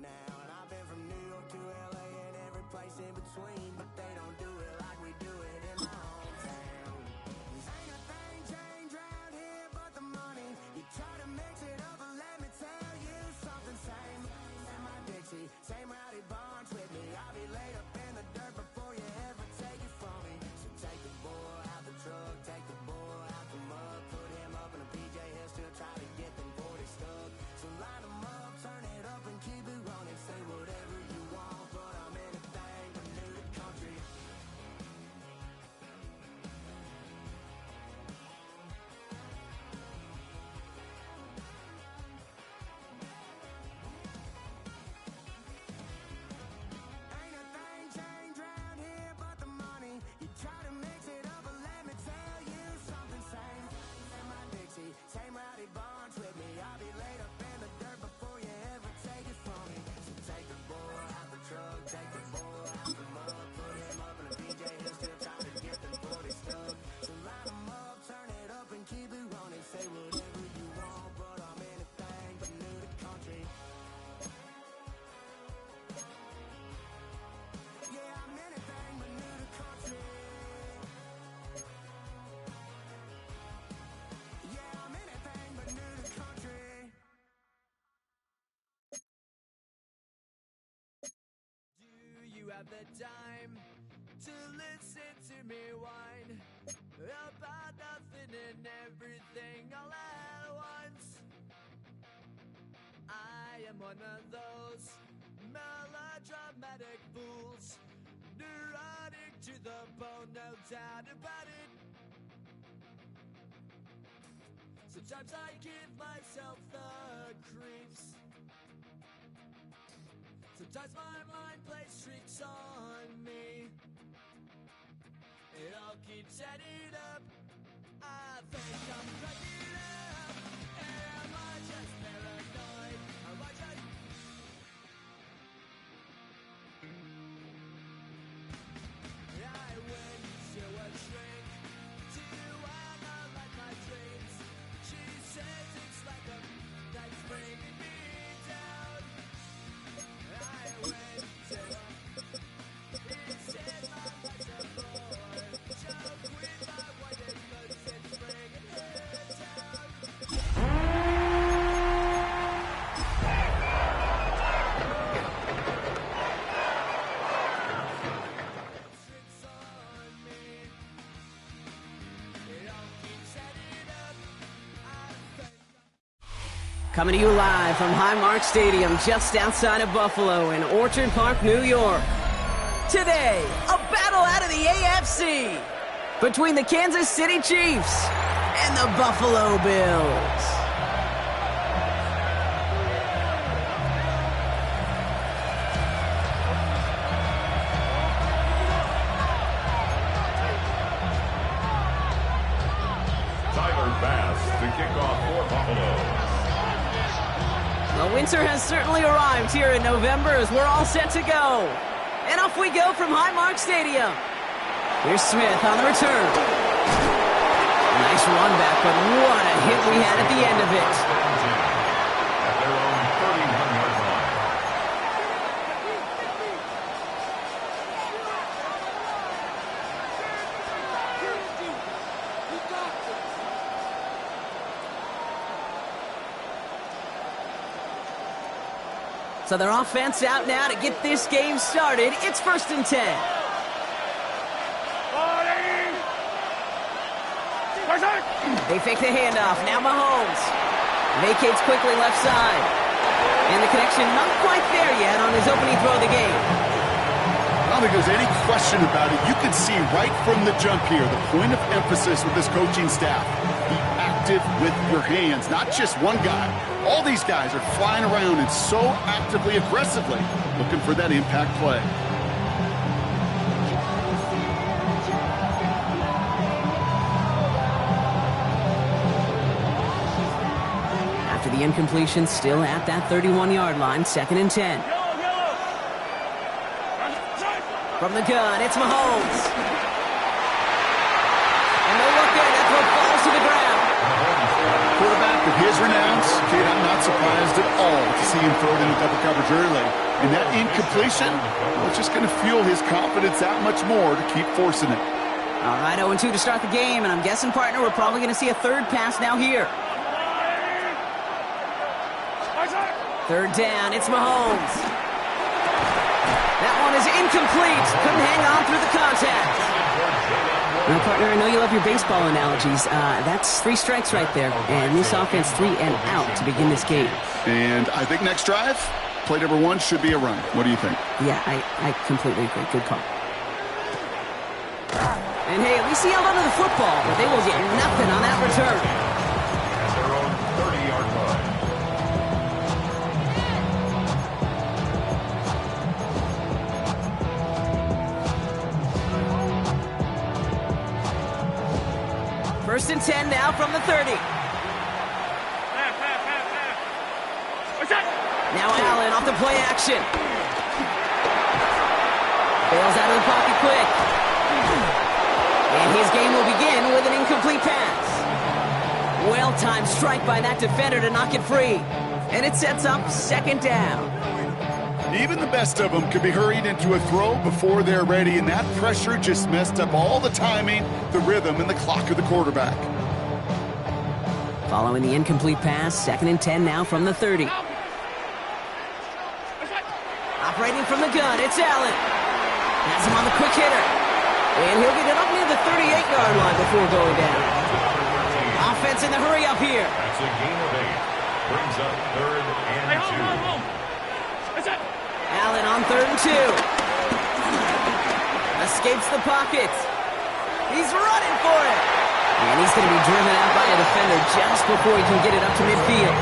now. And I've been from New York to LA and every place in between, but they don't do it like we do it in my hometown. Ain't a thing changed around here but the money. You try to mix it up and let me tell you something. Same in my Dixie, same rowdy bunch with me. I'll be laid up in the dirt before you ever take it from me. So take the boy out the truck, take the boy out the mud, put him up in a PJ, he'll still try to get them 40 stuck. So line them up, turn it up and keep it running. Say whatever you want, but I'm anything but new to country. Ain't a thing changed around here but the money. You try to mix it up, but let me tell you something. Same in my Dixie, same rowdy bunch with me. I'll be laid up in the dirt before you ever take it from me. So take the boy out the truck, take the boy out the mud, put him up in a PJ, he'll still try to get them 40 stuck. So line them up, turn it up and keep it running. Say whatever you want, but I'm anything but new to country. Yeah, I'm anything but new to country. Yeah, I'm anything but new to country. Do you have the time to listen to me whine about nothing and everything all at once? I am one of those melodramatic fools, neurotic to the bone, no doubt about it. Sometimes I give myself the creeps. Sometimes my mind plays tricks on me. It all keeps adding up. I think I'm cracking up. Am I just paranoid? Am I just... I went to a shrink to analyze my dreams. She says it's like a that's bringing me down. I went to he said my life's a bore. Joke with my white looks and bringing her down. Tricks on me. It all keeps adding up. I think Coming to you live from Highmark Stadium, just outside of Buffalo in Orchard Park, New York. Today, a battle out of the AFC between the Kansas City Chiefs and the Buffalo Bills. Tyler Bass to kick off for Buffalo. Well, winter has certainly arrived here in November as we're all set to go. And off we go from Highmark Stadium. Here's Smith on the return. Nice run back, but what a hit we had at the end of it. At their own 31-yard line. So their offense out now to get this game started. It's 1st and 10. They fake the handoff. Now Mahomes vacates quickly left side. And the connection not quite there yet on his opening throw of the game. I don't think there's any question about it. You can see right from the jump here, the point of emphasis with this coaching staff. Be active with your hands, not just one guy. All these guys are flying around and so actively, aggressively looking for that impact play. After the incompletion, still at that 31-yard line, 2nd and 10. From the gun, it's Mahomes. And they look in, that throw falls to the ground. Quarterback of his renounce, Kate, I'm not surprised at all to see him throw it into double coverage early. And that incompletion, well, it's just going to fuel his confidence that much more to keep forcing it. All right, 0-2 to start the game, and I'm guessing, partner, we're probably going to see a third pass now here. Third down, it's Mahomes. That one is incomplete. Couldn't hang on through the contact. Now, partner, I know you love your baseball analogies. That's 3 strikes right there. And this offense 3 and out to begin this game. And I think next drive, play number 1 should be a run. What do you think? Yeah, I completely agree. Good call. And hey, at least he held onto the football, but they will get nothing on that return. At their own 30-yard line. First and 10 now from the 30. Now Allen off the play action. Bails out of the pocket quick. And his game will begin with an incomplete pass. Well-timed strike by that defender to knock it free. And it sets up second down. Even the best of them could be hurried into a throw before they're ready, and that pressure just messed up all the timing, the rhythm, and the clock of the quarterback. Following the incomplete pass, second and 10 now from the 30. Operating from the gun, it's Allen. Has him on the quick hitter. And he'll get it up near the 38-yard line before going down. Offense in the hurry up here. That's a gain of 8. Brings up third and 2. Allen on third and 2. Escapes the pocket. He's running for it. And he's going to be driven out by a defender just before he can get it up to midfield.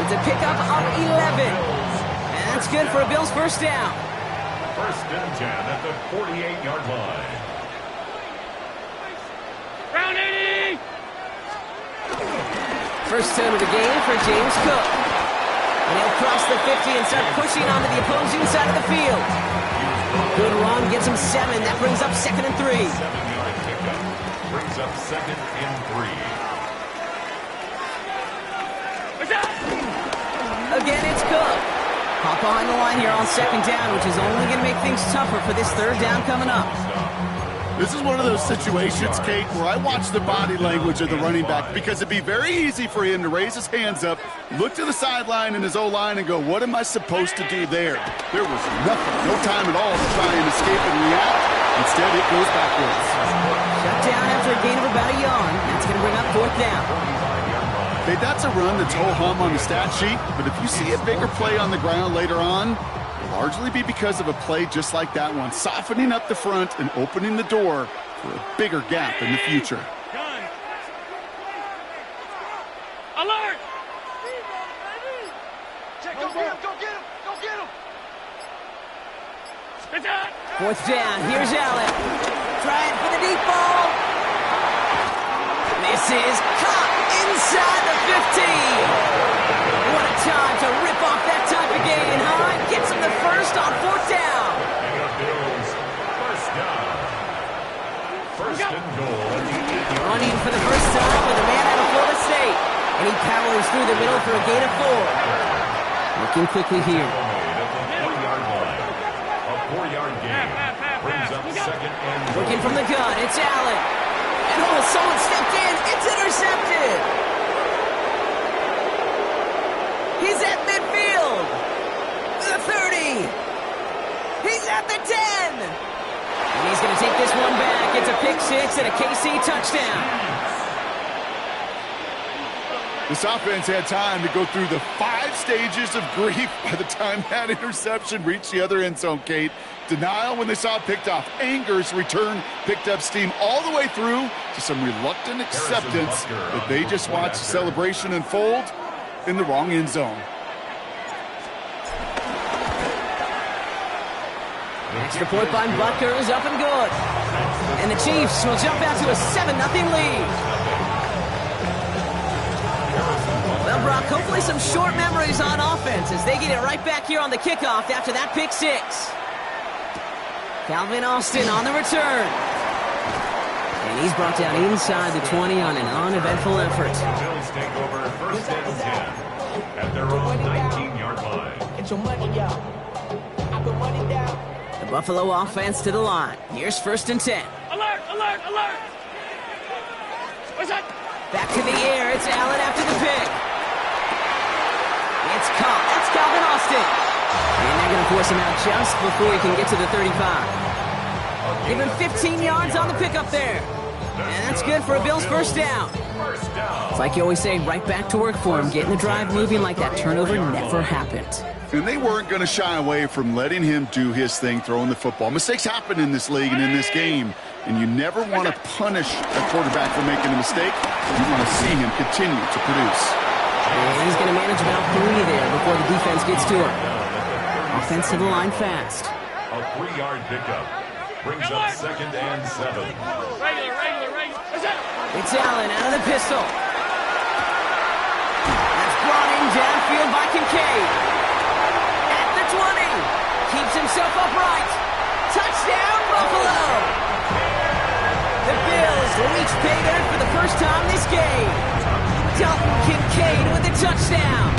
It's a pickup of 11. And that's good for a Bills first down. First and 10 at the 48-yard line. Round 80! First turn of the game for James Cook. And he'll cross the 50 and start pushing onto the opposing side of the field. Good run, gets him 7. That brings up second and 3. 7-yard pickup. Brings up second and 3. Again, it's Cook. Hop behind the line here on second down, which is only going to make things tougher for this third down coming up. This is one of those situations, Kate, where I watch the body language of the running back because it'd be very easy for him to raise his hands up, look to the sideline in his O-line and go, what am I supposed to do there? There was nothing, no time at all to try and escape and react. Instead, it goes backwards. Shut down after a gain of about a yard. That's going to bring up fourth down. Hey, that's a run that's ho-hum on the stat sheet, but if you see a bigger play on the ground later on, it'll largely be because of a play just like that one, softening up the front and opening the door for a bigger gap in the future. Gun. Alert! Check, go get him, go get him, go get him! It's out! Fourth down, here's Allen. Trying for the deep ball. Misses, caught inside the 15. What a time to rip off that type of gain, huh? Gets him the first on fourth down. And the Bills, first down. First and goal at the 8-yard line. Running for the first time with a man out of Florida State. And he powers through the middle for a gain of 4. Looking quickly here. At the 4-yard line. A 4-yard gain. Brings up second and goal. Looking from the gun, it's Allen. And oh, someone stepped in. It's intercepted. He's at midfield. The 30. He's at the 10. And he's going to take this one back. It's a pick 6 and a KC touchdown. This offense had time to go through the 5 stages of grief by the time that interception reached the other end zone, Kate. Denial when they saw it picked off. Anger's return picked up steam all the way through to some reluctant acceptance that they just watched the celebration unfold in the wrong end zone. Extra point by Butker is up and good. And the Chiefs will jump out to a 7-0 lead. Well, Brock, hopefully some short memories on offense as they get it right back here on the kickoff after that pick 6. Calvin Austin on the return. And he's brought down inside the 20 on an uneventful effort. Bills take over first and 10 at their own 19-yard line. Get your money down. I put money down. The Buffalo offense to the line. Here's first and 10. Alert, alert, alert. What's that? Back to the air. It's Allen after the pick. It's caught. That's Calvin Austin. And they're going to force him out just before he can get to the 35. Give him 15 yards on the pickup there. And that's good for a Bills first down. It's like you always say, right back to work for him. Getting the drive moving like that turnover never happened. And they weren't going to shy away from letting him do his thing, throwing the football. Mistakes happen in this league and in this game. And you never want to punish a quarterback for making a mistake. You want to see him continue to produce. And he's going to manage about 3 there before the defense gets to him. Offense to the line fast. A 3-yard pickup brings up second and 7. Regular. It's Allen out of the pistol. That's brought in downfield by Kincaid. At the 20. Keeps himself upright. Touchdown, Buffalo. The Bills reach pay dirt for the first time this game. Dalton Kincaid with a touchdown.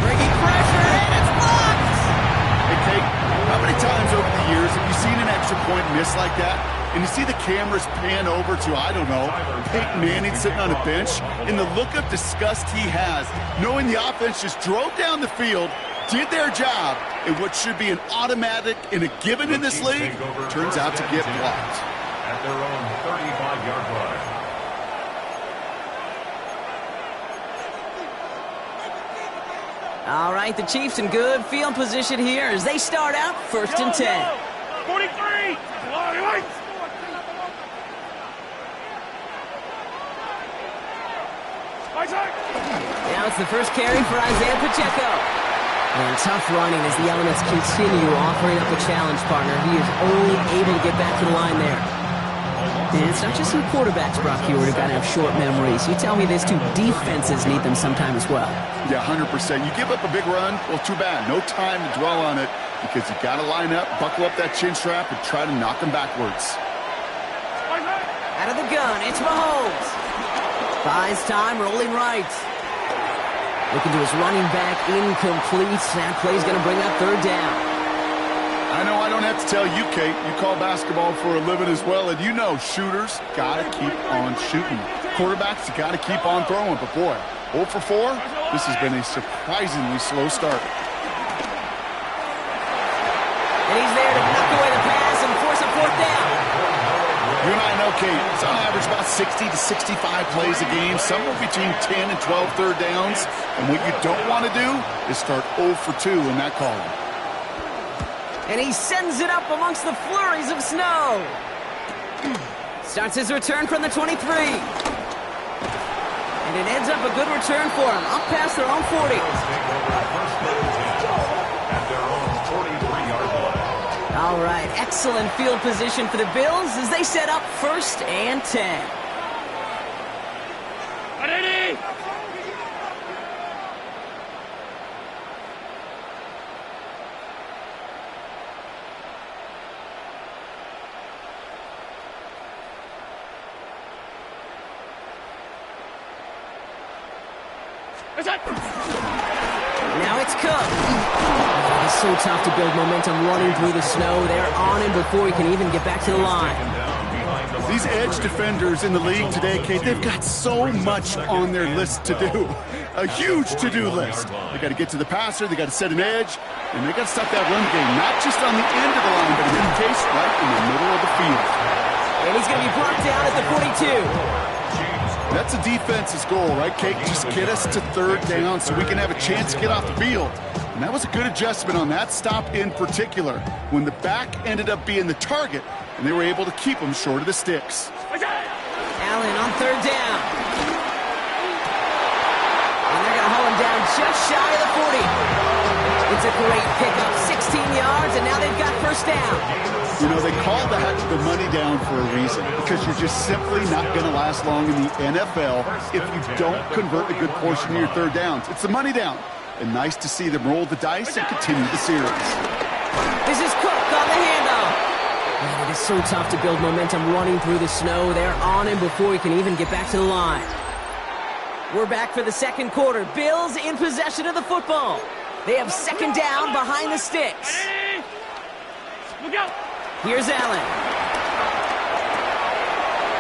Bringing pressure in. It's blocked. Hey, Kate, how many times over the years have you seen an extra point miss like that? And you see the cameras pan over to, I don't know, Peyton Manning sitting on a bench, and the look of disgust he has, knowing the offense just drove down the field, did their job, and what should be an automatic and a given in this league turns out to get blocked. At their own 35-yard line. All right, the Chiefs in good field position here as they start out first and 10. 43. Now it's the first carry for Isaiah Pacheco. And tough running as the elements continue offering up a challenge partner. He is only able to get back to the line there. And it's not just some quarterbacks, Brock Hewitt, who've got to have short memories. You tell me this too, defenses need them sometime as well. Yeah, 100%. You give up a big run, well, too bad. No time to dwell on it because you got to line up, buckle up that chin strap, and try to knock them backwards. Out of the gun, it's Mahomes. Buys time, rolling right. Looking to his running back, incomplete. That play's going to bring up third down. I know I don't have to tell you, Kate. You call basketball for a living as well, and you know shooters got to keep on shooting. Quarterbacks, you got to keep on throwing. But boy, 0 for 4, this has been a surprisingly slow start. And he's there to knock away the pass and force a fourth down. You and I know, Kate, it's on average about 60 to 65 plays a game, somewhere between 10 and 12 third downs. And what you don't want to do is start 0 for 2 in that column. And he sends it up amongst the flurries of snow. Starts his return from the 23. And it ends up a good return for him, up past their own 40. At their own 43-yard line. All right, excellent field position for the Bills as they set up first and 10. Ready? Now it's Cook. It's so tough to build momentum running through the snow. They're on him before he can even get back to the line. These edge defenders in the league today, Kate, they've got so much on their list to do. A huge to-do list. They got to get to the passer, they got to set an edge, and they got to stop that run game, not just on the end of the line, but in this case, right in the middle of the field. And he's going to be brought down at the 42. That's a defense's goal, right, Kate? Just get us to third down so we can have a chance to get off the field. And that was a good adjustment on that stop in particular, when the back ended up being the target, and they were able to keep him short of the sticks. Allen on third down. And they're going to hold him down just shy of the 40. It's a great pickup, 16 yards, and now they've got first down. You know, they call that the money down for a reason, because you're just simply not going to last long in the NFL if you don't convert a good portion of your third downs. It's the money down. And nice to see them roll the dice and continue the series. This is Cook on the handoff. Man, it is so tough to build momentum running through the snow. They're on him before he can even get back to the line. We're back for the second quarter. Bills in possession of the football. They have second down behind the sticks. Here's Allen.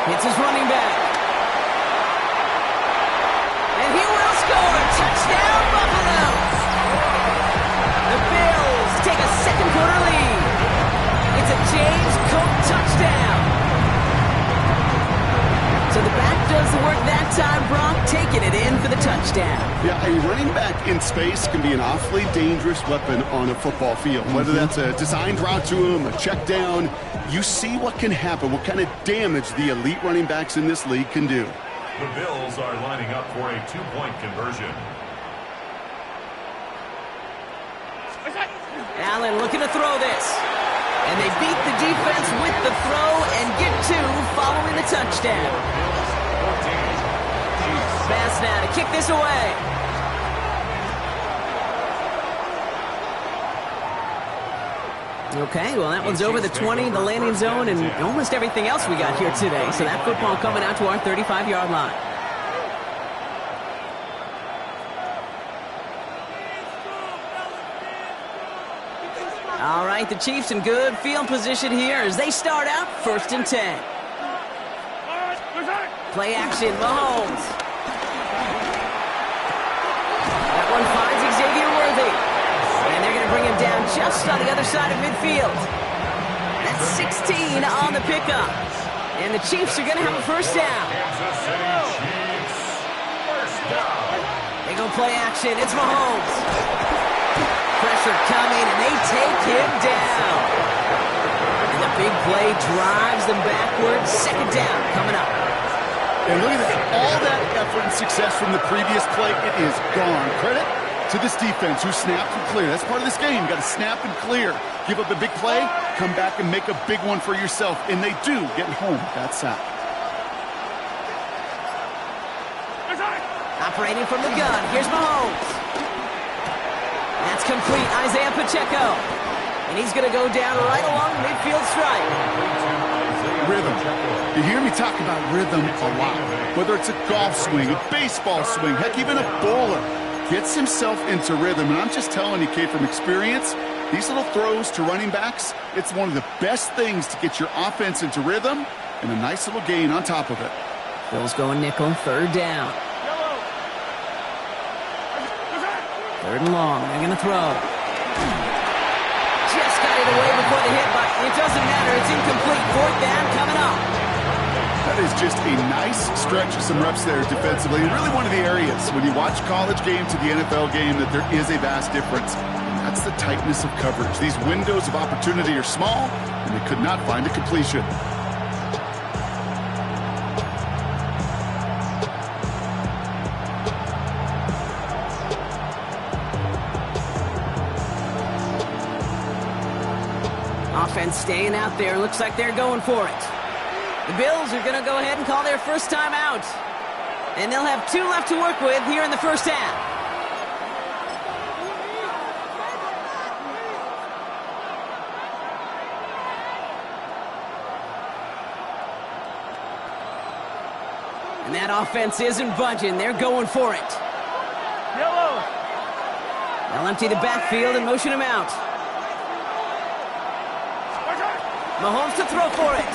Hits his running back. And he will score. Touchdown, Buffalo. The Bills take a second quarter lead. It's a James Cook touchdown. So the back does the work that time, Brock, taking it in for the touchdown. Yeah, a running back in space can be an awfully dangerous weapon on a football field. Whether that's a designed route to him, a check down, you see what can happen, what kind of damage the elite running backs in this league can do. The Bills are lining up for a two-point conversion. Allen looking to throw this. And they beat the defense with the throw and get two following the touchdown. Pass now to kick this away. Okay, well, that one's over the 20, the landing zone, and almost everything else we got here today. So that football coming out to our 35-yard line. All right, the Chiefs in good field position here as they start out 1st and 10. Play action, Mahomes. That one finds Xavier Worthy. And they're going to bring him down just on the other side of midfield. That's 16 on the pickup. And the Chiefs are going to have a first down. Kansas City Chiefs. First down. They go play action. It's Mahomes. Pressure coming, and they take him down. And the big play drives them backwards. Second down coming up. And look at that. All that effort and success from the previous play, it is gone. Credit to this defense who snapped and cleared. That's part of this game. You got to snap and clear. Give up a big play, come back and make a big one for yourself. And they do get home that sack. Operating from the gun. Here's Mahomes. That's complete. Isaiah Pacheco. And he's going to go down right along the midfield stripe. Rhythm. You hear me talk about rhythm a lot. Whether it's a golf swing, a baseball swing, heck, even a bowler gets himself into rhythm. And I'm just telling you, Kate, from experience, these little throws to running backs, it's one of the best things to get your offense into rhythm and a nice little gain on top of it. Bills going nickel, third down. Third and long, they're going to throw. Just got it away before the hit, but it doesn't matter. It's incomplete. Fourth down coming up. That is just a nice stretch of some reps there defensively. And really one of the areas, when you watch college game to the NFL game, that there is a vast difference. And that's the tightness of coverage. These windows of opportunity are small, and they could not find a completion. Offense staying out there. Looks like they're going for it. The Bills are going to go ahead and call their first time out. And they'll have 2 left to work with here in the first half. And that offense isn't budging. They're going for it. Yellow. They'll empty the backfield and motion him out. Mahomes to throw for it.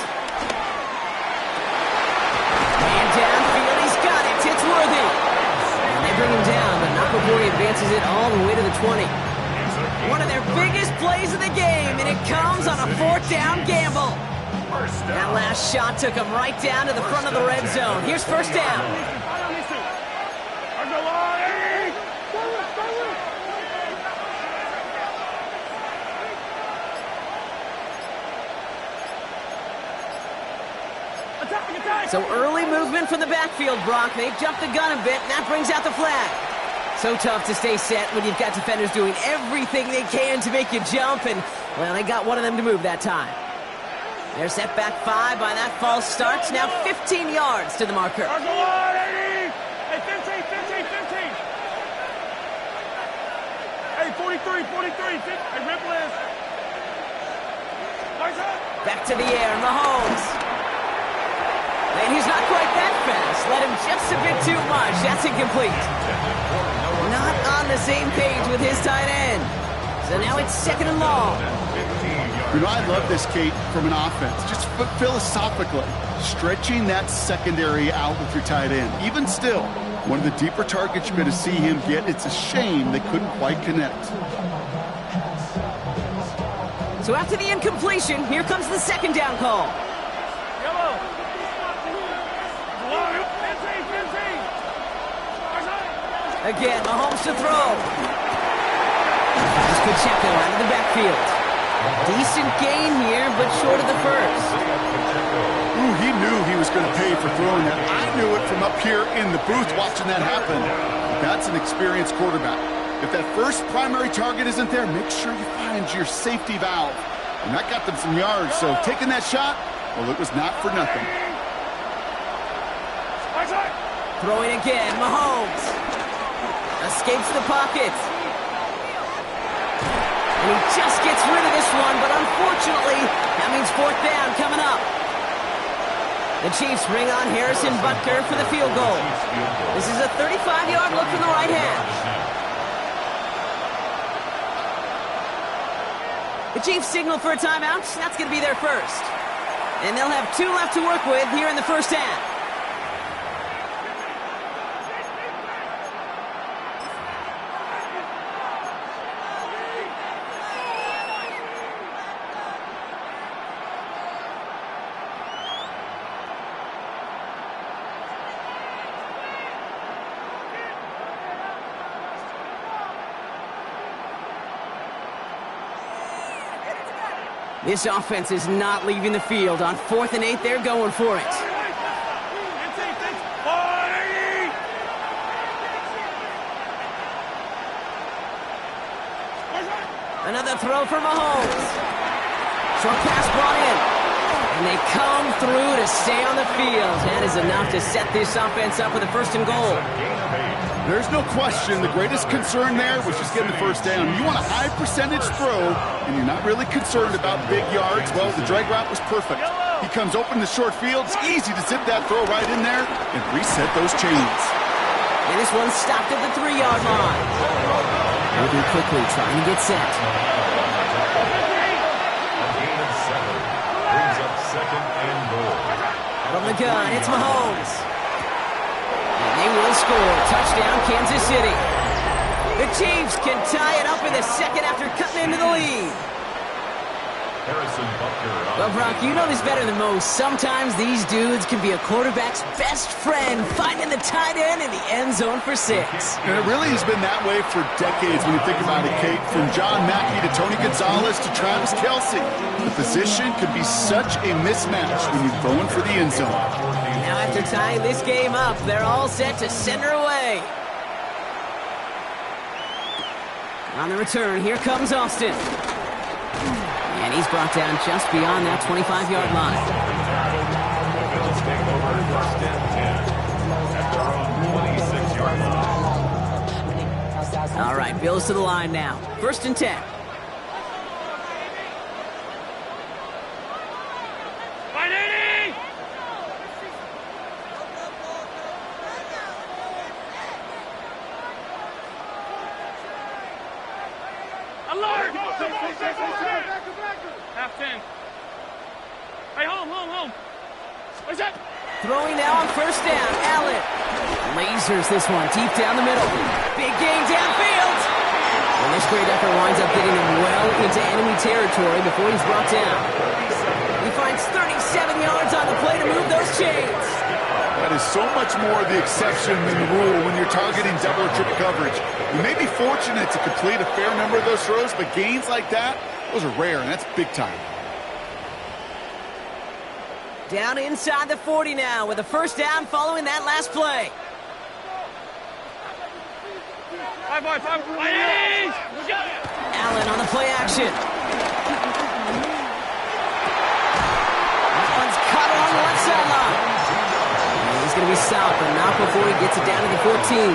And downfield, he's got it. It's Worthy. And they bring him down, but not before he advances it all the way to the 20. One of their biggest plays of the game, and it comes on a fourth down gamble. That last shot took him right down to the front of the red zone. Here's first down. So early movement from the backfield, Brock. They jumped the gun a bit, and that brings out the flag. So tough to stay set when you've got defenders doing everything they can to make you jump, and, well, they got one of them to move that time. They're set back 5 by that false start. Now 15 yards to the marker. Hey, 15. Hey, 43. Hey, rip list. Back to the air, Mahomes. And he's not quite that fast. Let him just a bit too much. That's incomplete. Not on the same page with his tight end. So now it's 2nd and long. You know, I love this, Kate, from an offense. Just philosophically, stretching that secondary out with your tight end. Even still, one of the deeper targets you're going to see him get. It's a shame they couldn't quite connect. So after the incompletion, here comes the 2nd down call. Again, Mahomes to throw. This Pacheco out of the backfield. Decent gain here, but short of the first. Ooh, he knew he was going to pay for throwing that. I knew it from up here in the booth watching that happen. That's an experienced quarterback. If that first primary target isn't there, make sure you find your safety valve. And that got them some yards, so taking that shot, well, it was not for nothing. Throwing again, Mahomes. Escapes the pocket. And he just gets rid of this one, but unfortunately, that means 4th down coming up. The Chiefs bring on Harrison Butker for the field goal. This is a 35-yard look from the right hash. The Chiefs signal for a timeout. That's going to be their first. And they'll have 2 left to work with here in the first half. This offense is not leaving the field. On 4th and 8, they're going for it. Another throw for Mahomes. Short pass brought in. And they come through to stay on the field. That is enough to set this offense up with a 1st and goal. There's no question the greatest concern there was just getting the first down. You want a high percentage throw, and you're not really concerned about big yards. Well, the drag route was perfect. He comes open in the short field. It's easy to zip that throw right in there and reset those chains. And this one stopped at the 3-yard line. Moving quickly, trying to get set. A gain of 7 brings up 2nd and goal. From the gun, it's Mahomes. And they will score. Touchdown, Kansas City. The Chiefs can tie it up in the 2nd after cutting into the lead. Harrison Butker. Well, Brock, you know this better than most. Sometimes these dudes can be a quarterback's best friend, finding the tight end in the end zone for 6. And it really has been that way for decades when you think about it, Kate. From John Mackey to Tony Gonzalez to Travis Kelce. The position could be such a mismatch when you're throwing for the end zone. Now after tying this game up, they're all set to send her away. On the return, here comes Austin. And he's brought down just beyond that 25-yard line. Bills take over 1st and 10 at their own 26-yard line. All right, Bills to the line now. 1st and 10. Half 10. Hey, home. What's that? Throwing now on 1st down, Allen. Lasers this one deep down the middle. Big gain downfield. And this great effort winds up getting him well into enemy territory before he's brought down. He finds 37 yards on the play to move those chains. That is so much more the exception than the rule when you're targeting double or triple coverage. You may be fortunate to complete a fair number of those throws, but gains like that, those are rare, and that's big time. Down inside the 40 now with a 1st down following that last play. Allen on the play action. That one's caught along the left sideline. He's going to be stopped, but not before he gets it down to the 14.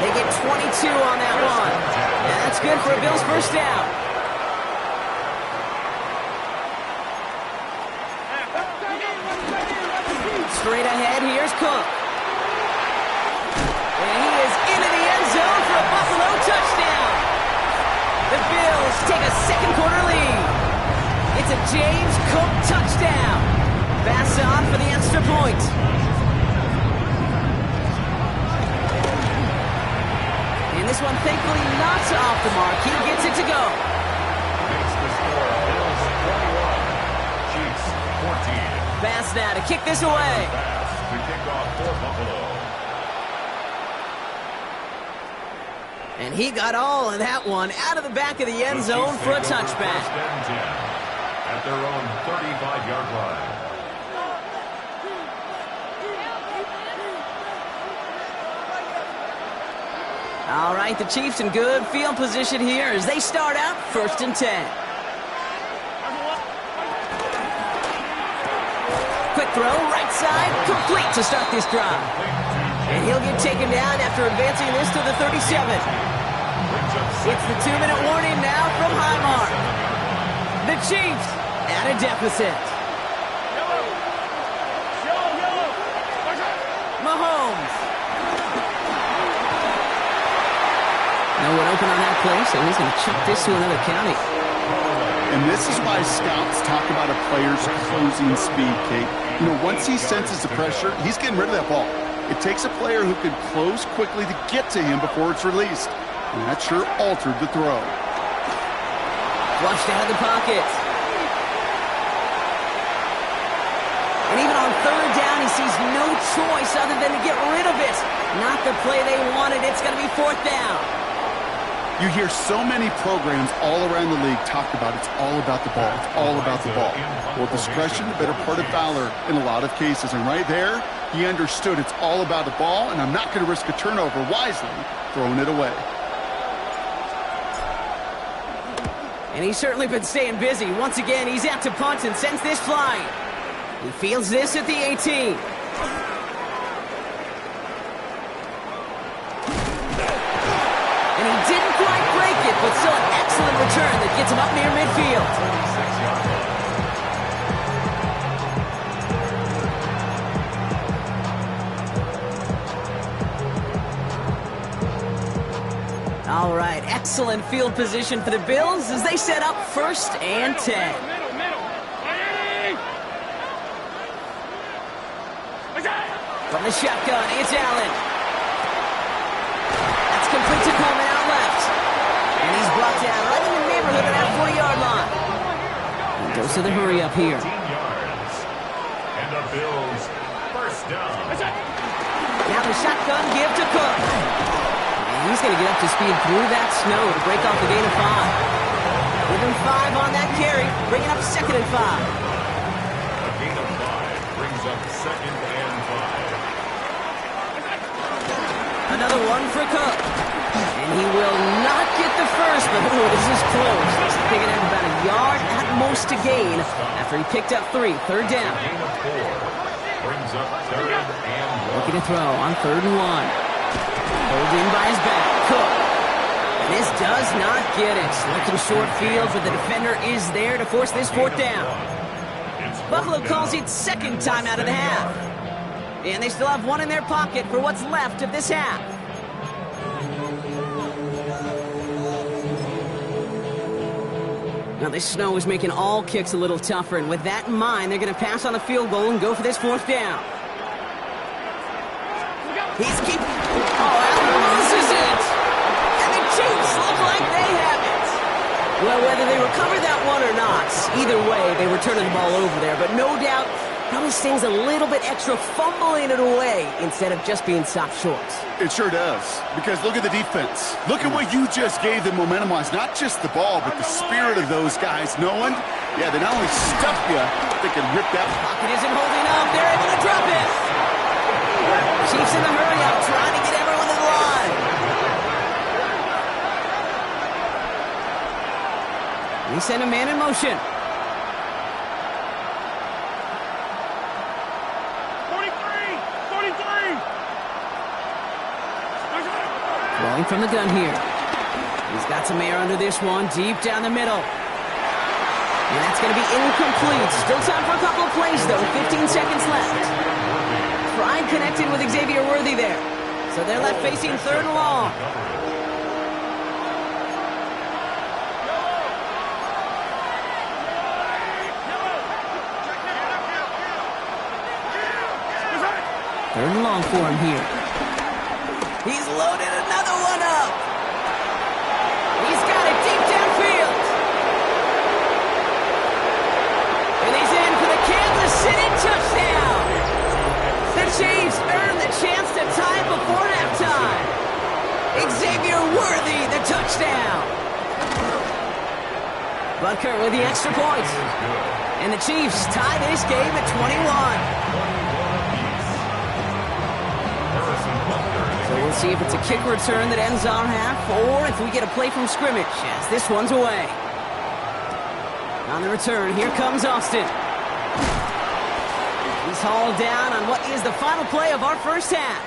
They get 22 on that one. And that's good for a Bills 1st down. Cook. And he is into the end zone for a Buffalo touchdown. The Bills take a second quarter lead. It's a James Cook touchdown. Pass on for the extra point. And this one, thankfully, not off the mark. He gets it to go. Makes the score Bills 21, Chiefs 14. Pass now to kick this away. Pass to kick off for Buffalo. And he got all of that one out of the back of the end zone for a touchback. First and 10 at their own 35-yard line. All right, the Chiefs in good field position here as they start out first and 10. Quick throw, right side, complete to start this drive. And he'll get taken down after advancing this to the 37. It's the 2-minute warning now from Highmark. The Chiefs at a deficit. Mahomes. No one open on that play, so he's going to chuck this to another county. And this is why scouts talk about a player's closing speed, Kate. You know, once he senses the pressure, he's getting rid of that ball. It takes a player who can close quickly to get to him before it's released. And that sure altered the throw. Flushed out of the pocket. And even on third down, he sees no choice other than to get rid of it. Not the play they wanted. It's going to be fourth down. You hear so many programs all around the league talk about it's all about the ball. It's all about the ball. Well, discretion, the better part of valor in a lot of cases. And right there, he understood it's all about the ball, and I'm not going to risk a turnover, wisely throwing it away. And he's certainly been staying busy. Once again, he's out to punt and sends this flying. He fields this at the 18. And he didn't quite break it, but still an excellent return that gets him up near midfield. All right, excellent field position for the Bills as they set up first and 10. From the shotgun, it's Allen. That's complete to Coleman out left. And he's brought down right in the neighborhood of that 40-yard line. He goes to the hurry up here. 18 yards. And the Bills first down. Now the shotgun give to Cook. And he's going to get up to speed through that snow to break off the gain of 5. Give him 5 on that carry, bringing up second and 5. A gain of 5 brings up second and 5. Another one for Cook. And he will not get the first, but this is close. He's picking up about a yard at most to gain after he picked up 3. Third down. A gain of 4 brings up third and 1. Looking to throw on 3rd and 1. Pulled in by his back, Cook. And this does not get it. Looking short field, but the defender is there to force this 4th down. Buffalo calls it second time out of the half. And they still have 1 in their pocket for what's left of this half. Now, this snow is making all kicks a little tougher, and with that in mind, they're going to pass on the field goal and go for this 4th down. He's keeping... Oh, Allen loses it! And the Chiefs look like they have it! Well, whether they recover that one or not, either way, they were turning the ball over there, but no doubt, probably stings a little bit extra fumbling it away instead of just being stopped short. It sure does, because look at the defense. Look at what you just gave them momentum-wise. Not just the ball, but the spirit of those guys knowing, yeah, they not only stuff you, they can rip that. Pocket isn't holding up. They're able to drop it. Chiefs in the hurry up, trying to get everyone to the line. He sent a man in motion. 43! Throwing from the gun here. He's got some air under this one, deep down the middle. And that's going to be incomplete. Still time for a couple of plays, though. 15 seconds left. tried connecting with Xavier Worthy there. So they're left facing third and long. Third and long for him here. He's loaded another one up. He's got it deep downfield. And he's in for the Kansas City touchdown. The Chiefs earned the chance to tie it before halftime. Xavier Worthy, the touchdown. Butker with the extra point. And the Chiefs tie this game at 21. So we'll see if it's a kick return that ends our half, or if we get a play from scrimmage, as this one's away. On the return, here comes Austin. He's hauled down on what is the final play of our first half.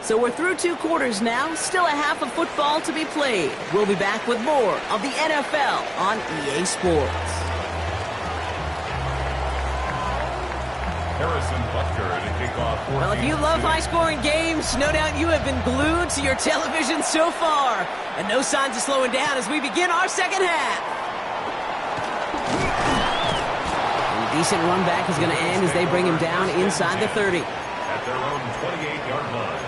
So we're through 2 quarters now, still a half of football to be played. We'll be back with more of the NFL on EA Sports. Harrison Butker to kick off. Well, if you love high-scoring games, no doubt you have been glued to your television so far. And no signs of slowing down as we begin our second half. And a decent run back is going to end as they bring him down inside the 30. At their own 28-yard line.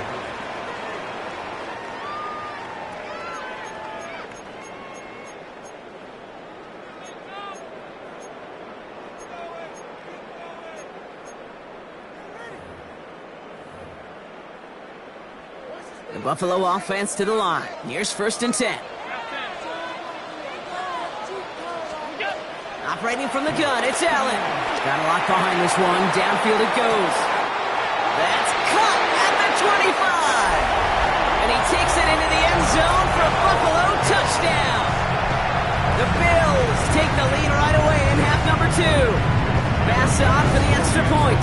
The Buffalo offense to the line. Here's 1st and 10. Operating from the gun, it's Allen. He's got a lot behind this one. Downfield it goes. That's caught at the 25. And he takes it into the end zone for a Buffalo touchdown. The Bills take the lead right away in half number 2. Pass on for the extra point.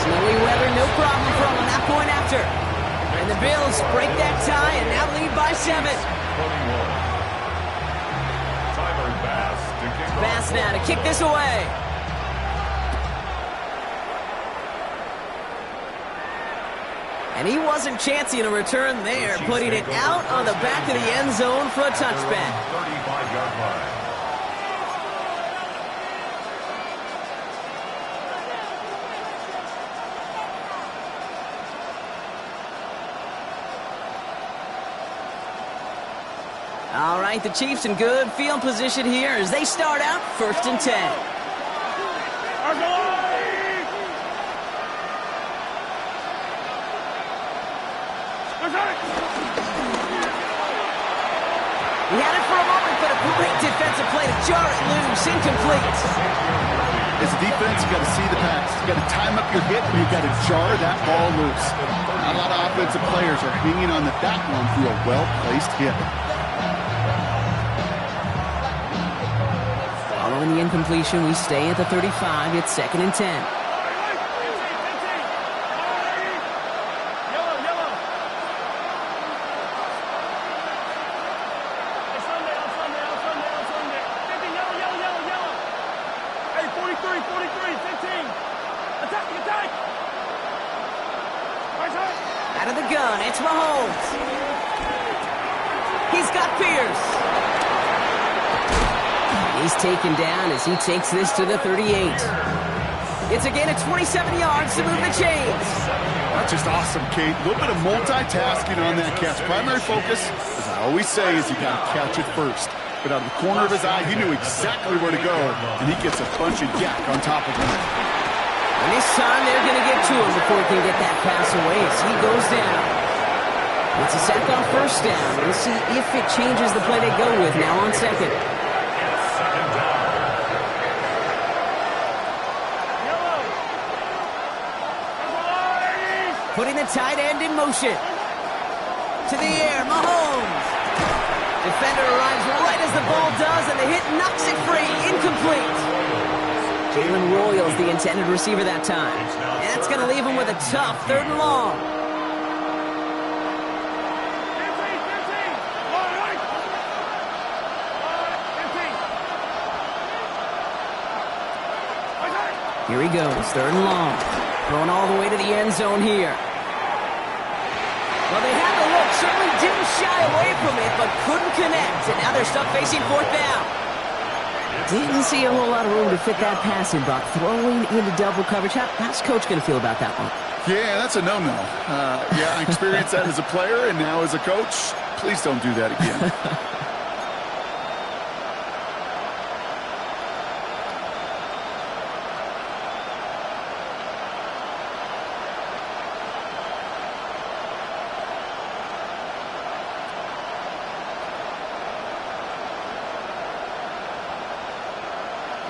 Snowy weather, no problem for him on that point after. And the Bills break that tie and now lead by 7. 21. Tyler Bass to kick off. Bass now to kick this away. And he wasn't chancing a return there, putting it out on the back of the end zone for a touchback. 35-yard line. All right, the Chiefs in good field position here as they start out 1st and 10. He had it for a moment, but a great defensive play to jar it loose, incomplete. As a defense, you got to see the pass. You got to time up your hit, and you got to jar that ball loose. Not a lot of offensive players are hanging on to that one through a well-placed hit. Following the incompletion, we stay at the 35. It's 2nd and 10. Out of the gun, it's Mahomes. He's got Pierce. He's taken down as he takes this to the 38. It's again at 27 yards to move the chains. That's just awesome, Kate. A little bit of multitasking on that catch. Primary focus, as I always say, is you got to catch it first. But out of the corner of his eye, he knew exactly where to go, and he gets a bunch of yak on top of him. And this time they're going to get to him before he can get that pass away as he goes down. It's a sack on 1st down. We'll see if it changes the play they go with now on 2nd. Putting the tight end in motion. To the air, Mahomes. Defender arrives right as the ball does, and the hit knocks it free. Incomplete. Jalen Royals, the intended receiver that time. And that's going to leave him with a tough 3rd and long. Here he goes, 3rd and long. Going all the way to the end zone here. Well, they had the look, certainly didn't shy away from it, but couldn't connect. And now they're stuck facing 4th down. Didn't see a whole lot of room to fit that passing, Buck. Throwing into double coverage. How's Coach going to feel about that one? Yeah, that's a no-no. Yeah, I experienced that as a player, and now as a coach, please don't do that again.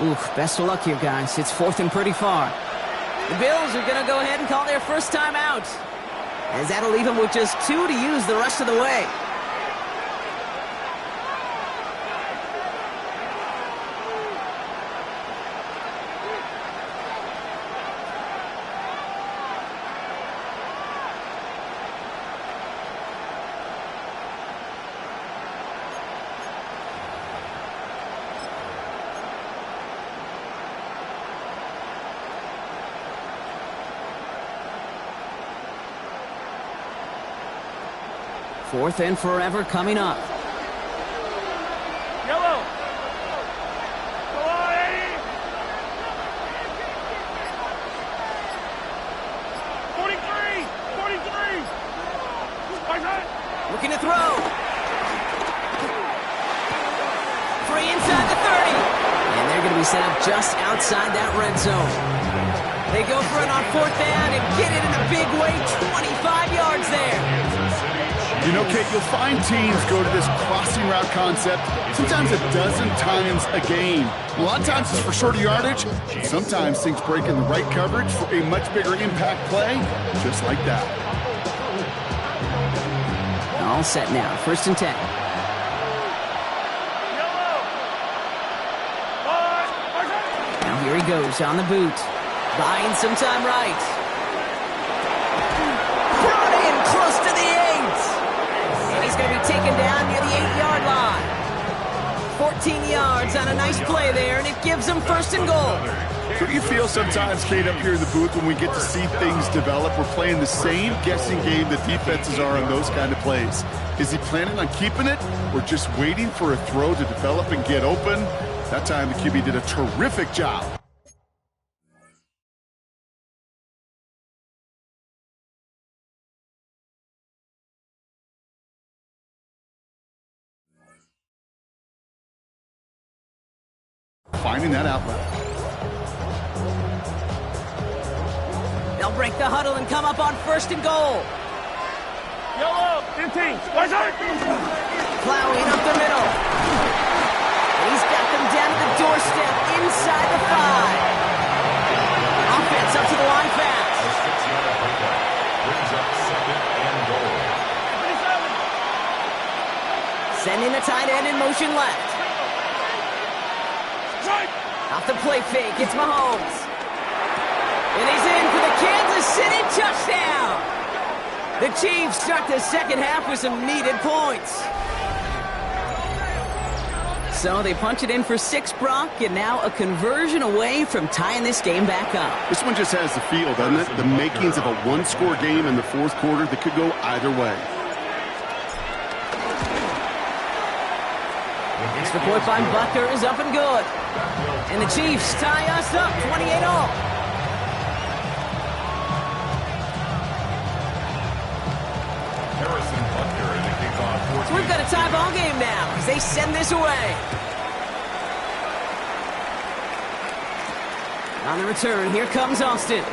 Oof, best of luck here, guys. It's 4th and pretty far. The Bills are going to go ahead and call their first time out, as that'll leave them with just 2 to use the rest of the way. Fourth and forever coming up. Yellow. Go on, 80. 43. 43. Looking to throw. 3 inside the 30. And they're going to be set up just outside that red zone. They go for it on 4th down and get it in a big way. 25 yards there. You know, Kate, you'll find teams go to this crossing route concept sometimes a dozen times a game. A lot of times it's for shorter yardage. Sometimes things break in the right coverage for a much bigger impact play, just like that. All set now. 1st and 10. Now here he goes on the boot. Buying some time right. Brought in close to the 8. And he's going to be taken down near the 8-yard line. 14 yards on a nice play there, and it gives them 1st and goal. So you feel sometimes, Kate, up here in the booth when we get to see things develop, we're playing the same guessing game that defenses are on those kind of plays. Is he planning on keeping it or just waiting for a throw to develop and get open? That time the QB did a terrific job. Finding that outlet. They'll break the huddle and come up on 1st and goal. Yellow. 15. Plowing up the middle. And he's got them down to the doorstep inside the 5. Offense up to the line fast. Brings up 2nd and goal. Sending the tight end in motion left. Off the play fake, it's Mahomes. And he's in for the Kansas City touchdown. The Chiefs start the second half with some needed points. So they punch it in for 6, Brock, and now a conversion away from tying this game back up. This one just has the feel, doesn't it? The makings of a one-score game in the 4th quarter that could go either way. Extra point by Butker is up and good. And the Chiefs tie us up 28-all. Harrison Butker in the kickoff. So we've got a tie ball game now as they send this away. On the return, here comes Austin.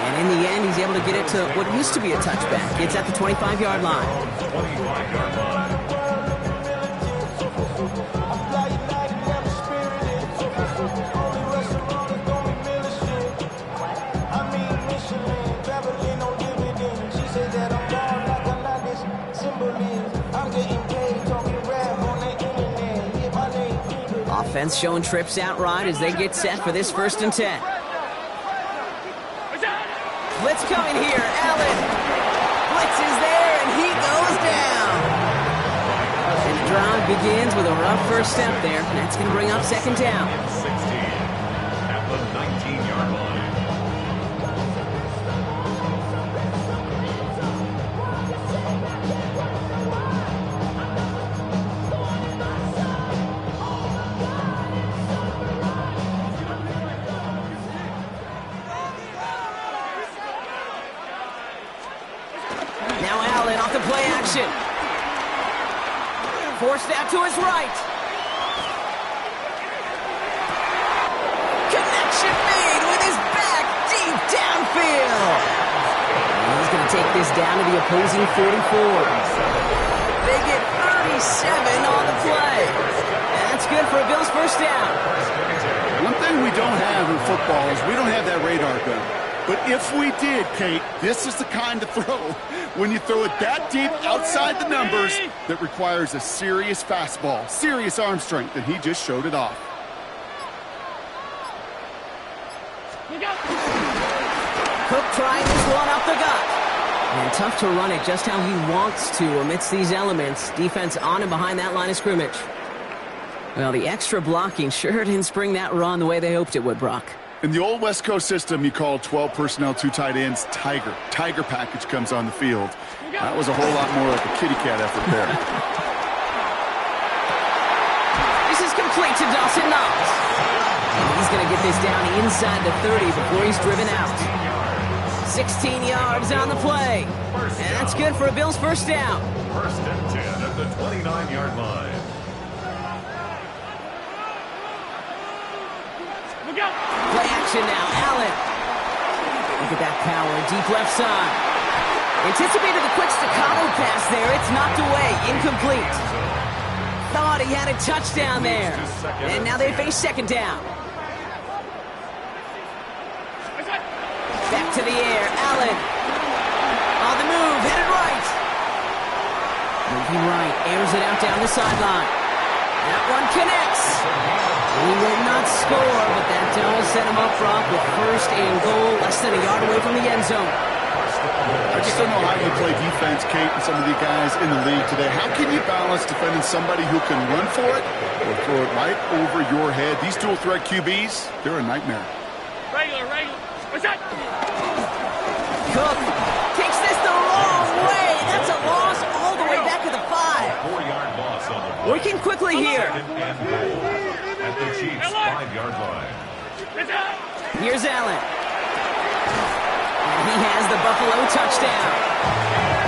And in the end, he's able to get it to what used to be a touchback. It's at the 25-yard line. 25-yard line. Offense showing trips out right as they get set for this 1st and 10. Blitz coming here. Allen. Blitz is there, and he goes down. And the drive begins with a rough first step there. That's going to bring up 2nd down. 16 at off the play action. Forced out to his right. Connection made with his back deep downfield. He's going to take this down to the opposing 44. They get 37 on the play. That's good for a Bills first down. One thing we don't have in football is we don't have that radar gun. But if we did, Kate, this is the kind of throw, when you throw it that deep outside the numbers, that requires a serious fastball, serious arm strength, and he just showed it off. Cook trying this one up the gut. And tough to run it just how he wants to amidst these elements. Defense on and behind that line of scrimmage. Well, the extra blocking sure didn't spring that run the way they hoped it would, Brock. In the old West Coast system, you call 12 personnel, 2 tight ends, Tiger. Tiger package comes on the field. That was a whole lot more like a kitty cat effort there. This is complete to Dawson Knox. And he's going to get this down inside the 30 before he's driven out. 16 yards on the play. And that's good for a Bills first down. First and 10 at the 29-yard line. Play action now, Allen. Look at that power, deep left side. Anticipated the quick staccato pass there. It's knocked away, incomplete. Thought he had a touchdown there. And now they face second down. Back to the air, Allen. On the move, headed right. Moving right, airs it out down the sideline. That one connects. He will not score, but that does set him up, Brock, with first and goal, less than a yard away from the end zone. I just don't know how you play defense, Kate, and some of the guys in the league today. How can you balance defending somebody who can run for it or throw it right over your head? These dual threat QBs, they're a nightmare. Regular. What's that? Cook takes this the wrong way. That's a loss all the way back to the 5. 4-yard loss on the play. Working quickly here. Second and goal at the Chiefs' 5-yard line. Here's Allen. And he has the Buffalo touchdown.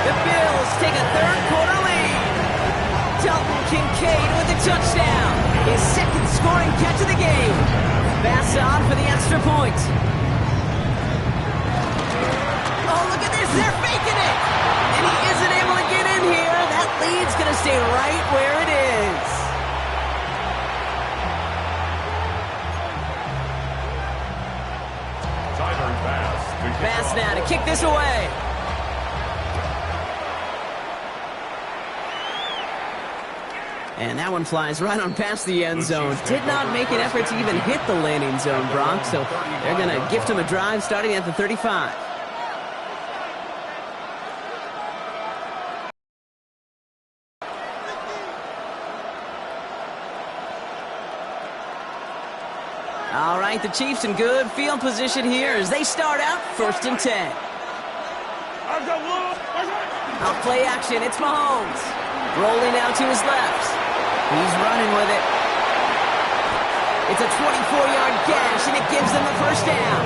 The Bills take a third-quarter lead. Dalton Kincaid with the touchdown. His second scoring catch of the game. Pass on for the extra point. Oh, look at this. They're faking it. And he isn't able to get in here. That lead's going to stay right where it is. Pass now to kick this away. And that one flies right on past the end zone. Did not make an effort to even hit the landing zone, Brock. So they're going to gift him a drive starting at the 35. All right, the Chiefs in good field position here as they start out first and 10. Off play action, it's Mahomes. Rolling out to his left. He's running with it. It's a 24-yard gash, and it gives them the first down.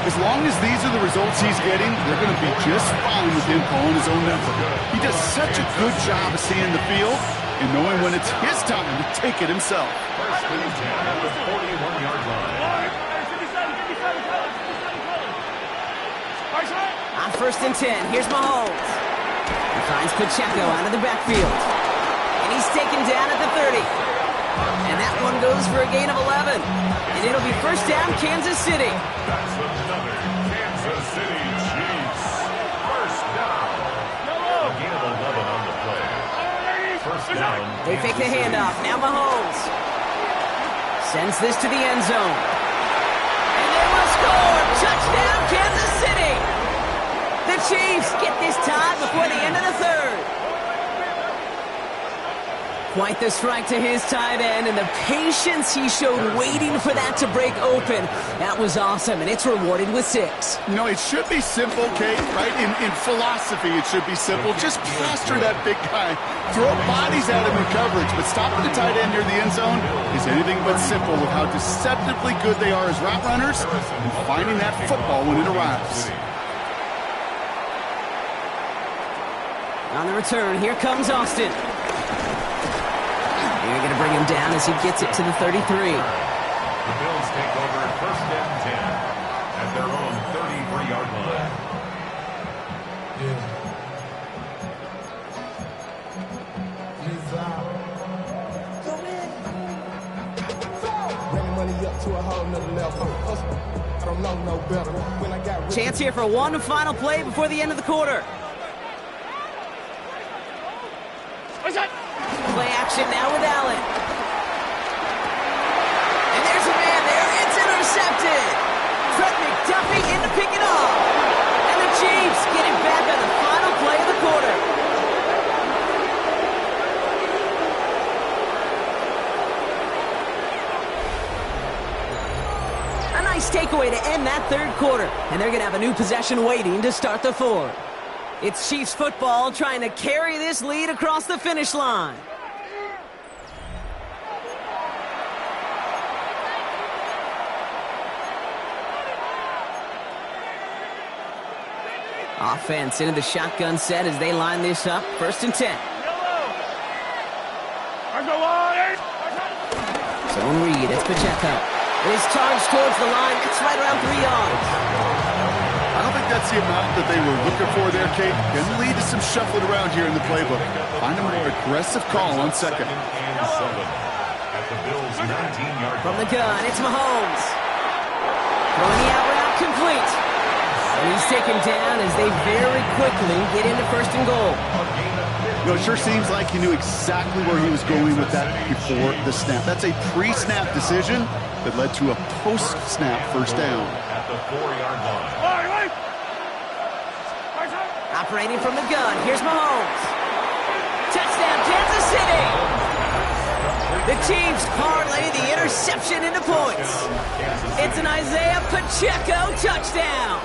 As long as these are the results he's getting, they're going to be just fine with him pulling his own number. He does such a good job of seeing the field and knowing when it's his time to take it himself. First and 10 at the 41-yard line. On first and 10, here's Mahomes. He finds Pacheco out of the backfield. And he's taken down at the 30. And that one goes for a gain of 11. And it'll be first down, Kansas City. That's another Kansas City Chiefs. First down. A gain of 11 on the play. First down. They fake the handoff. Now Mahomes sends this to the end zone. And they will score. Touchdown, Kansas City. The Chiefs get this tied before the end of the third. Quite the strike to his tight end, and the patience he showed waiting for that to break open. That was awesome, and it's rewarded with 6. You know, it should be simple, Kate, right? In philosophy, it should be simple. Just plaster that big guy. Throw bodies at him in coverage, but stopping the tight end near the end zone is anything but simple with how deceptively good they are as route runners and finding that football when it arrives. On the return, here comes Austin. They're going to bring him down as he gets it to the 33. The Bills take over first and 10 at their own 33-yard line. Chance here for one final play before the end of the quarter. Play action now with Allen. And there's a man there. It's intercepted. Trent McDuffie in to pick it off. And the Chiefs get it back on the final play of the quarter. A nice takeaway to end that third quarter. And they're going to have a new possession waiting to start the fourth. It's Chiefs football trying to carry this lead across the finish line. Offense into the shotgun set as they line this up. First and 10. Zone read. It's Pacheco. His charge towards the line. It's right around 3 yards. I don't think that's the amount that they were looking for there, Kate. Going to lead to some shuffling around here in the playbook. Find a more aggressive call on second. At the Bills' 19-yard From the gun, it's Mahomes. Throwing the out route complete. And he's taken down as they very quickly get into first and goal. You know, it sure seems like he knew exactly where he was going with that before the snap. That's a pre-snap decision that led to a post-snap first down. At the 4-yard line. Operating from the gun, here's Mahomes. Touchdown, Kansas City! The Chiefs parlay the interception into points. It's an Isaiah Pacheco touchdown.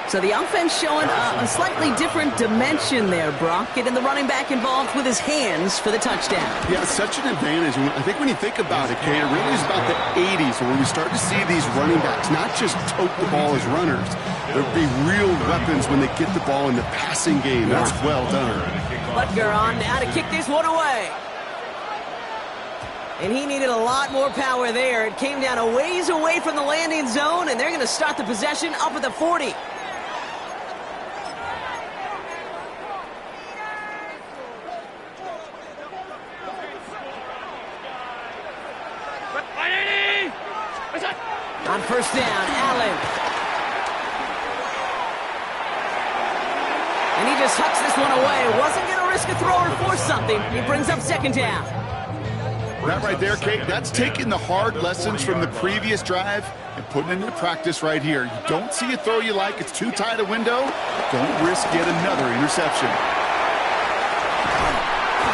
So the offense showing a slightly different dimension there, Brock. Getting the running back involved with his hands for the touchdown. Yeah, such an advantage. I think when you think about it, Kate, it really is about the 80s where we start to see these running backs not just tote the ball as runners. There'll be real weapons when they get the ball in the passing game. That's well done. Butker on now to kick this one away. And he needed a lot more power there. It came down a ways away from the landing zone, and they're going to start the possession up at the 40. On first down, Allen. And he just hucks this one away. Wasn't going to risk a throw or force something. He brings up second down. That right there, Kate, that's taking the hard lessons from the previous drive and putting it into practice right here. You don't see a throw you like. It's too tight a window. Don't risk yet another interception.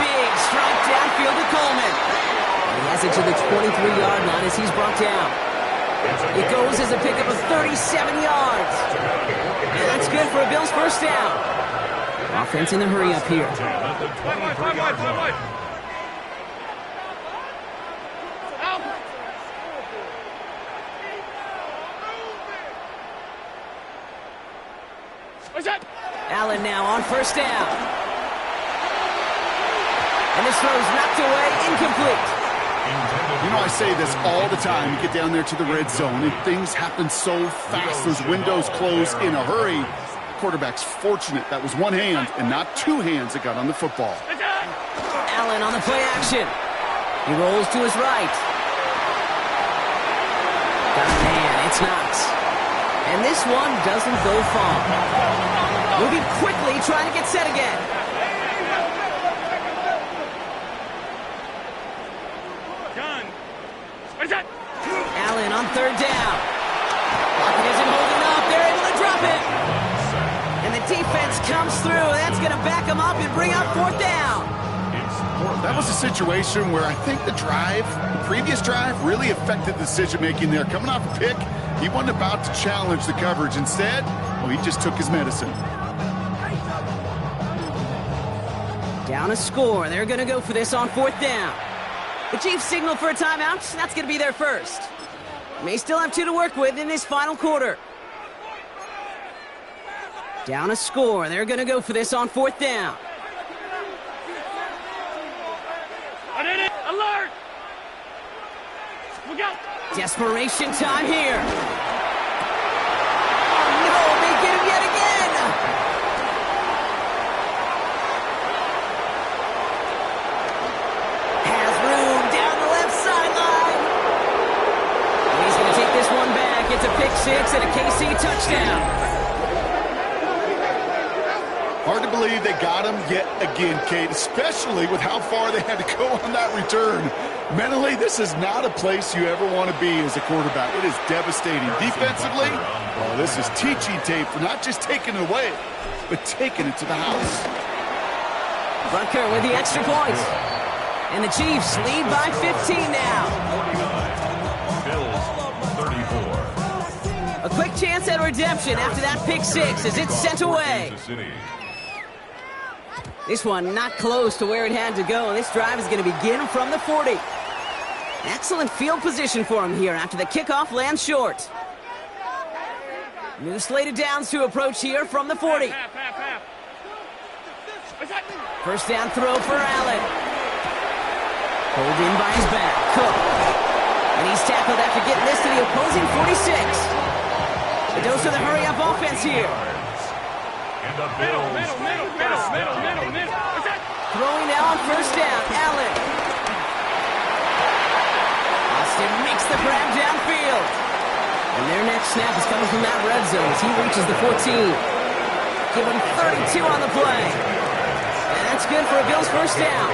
Big strike downfield to Coleman. And he has it to the 23-yard line as he's brought down. It goes as a pickup of 37 yards. And that's good for a Bills first down. Offense in the hurry up here. Allen now on first down. And this throw's knocked away, incomplete. You know, I say this all the time. You get down there to the red zone, and things happen so fast. Those windows close in a hurry. The quarterback's fortunate that was one hand and not two hands that got on the football. Allen on the play action. He rolls to his right. Got a man, it's not. And this one doesn't go far. Moving quickly, trying to get set again. Allen on third down. Pocket isn't holding up. They're able to drop it. And the defense comes through. That's going to back them up and bring up fourth down. That was a situation where I think the previous drive, really affected the decision-making there. Coming off a pick, he wasn't about to challenge the coverage. Instead, well, he just took his medicine. Down a score. They're going to go for this on fourth down. The Chiefs signal for a timeout. That's going to be their first. May still have two to work with in this final quarter. Down a score. They're going to go for this on 4th down. Alert! Look out! Desperation time here. Oh, no, they get him yet again. Has room down the left sideline. And he's going to take this one back. It's a pick 6 and a KC touchdown. Hard to believe they got him yet again, Kate, especially with how far they had to go on that return. Mentally, this is not a place you ever want to be as a quarterback. It is devastating. Defensively, well, this is teaching tape for not just taking it away, but taking it to the house. Butker with the extra point. And the Chiefs lead by 15 now. 49. Bills 34. A quick chance at redemption after that pick 6 as it's sent away. Kansas City. This one not close to where it had to go, and this drive is going to begin from the 40. Excellent field position for him here after the kickoff lands short. New slate of downs to approach here from the 40. First down throw for Allen. Pulled in by his back, Cook. And he's tackled after getting this to the opposing 46. The dose of the hurry-up offense here. And the Bills. Middle. Throwing now on first down, Allen. Austin makes the grab downfield. And their next snap is coming from that red zone as he reaches the 14. Give him 32 on the play. And that's good for a Bills first down.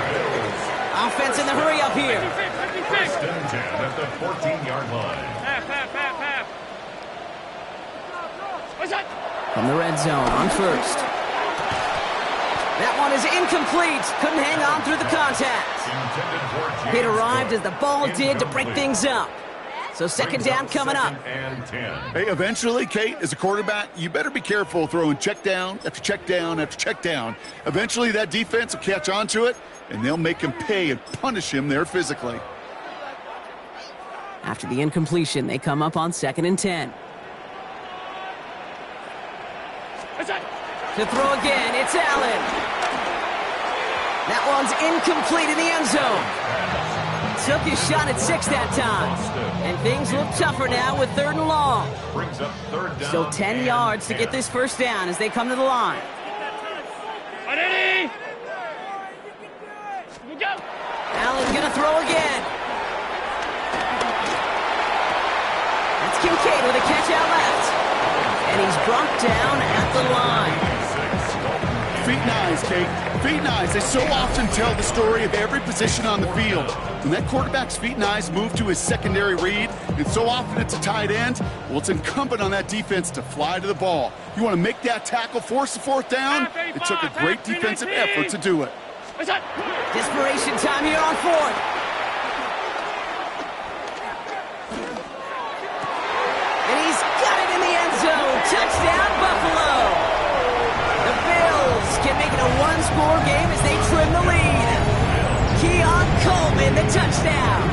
Offense in the hurry up here. First and 10 at the 14-yard line. Half. What's that? From the red zone on first. That one is incomplete. Couldn't hang on through the contact. It arrived as the ball did to break things up. So second down coming up. And 10. Hey, eventually, Kate, as a quarterback, you better be careful throwing check down after check down after check down. Eventually, that defense will catch on to it, and they'll make him pay and punish him there physically. After the incompletion, they come up on 2nd and 10. To throw again, it's Allen. That one's incomplete in the end zone. Took his shot at 6 that time. And things look tougher now with 3rd and long. Brings up 3rd down. Still 10 yards to get this first down as they come to the line. Ready? Go! Allen gonna throw again. That's Kincaid with a catch out left. And he's brought down at the line. Feet and eyes, Kate. Feet and eyes. They so often tell the story of every position on the field. When that quarterback's feet and eyes move to his secondary read, and so often it's a tight end, well, it's incumbent on that defense to fly to the ball. You want to make that tackle, force the 4th down? It took a great defensive effort to do it. Desperation time here on 4th. And he's got it in the end zone. Touchdown, Buffalo. The Bills can make it a one-score game as they trim the lead. Keon Coleman, the touchdown.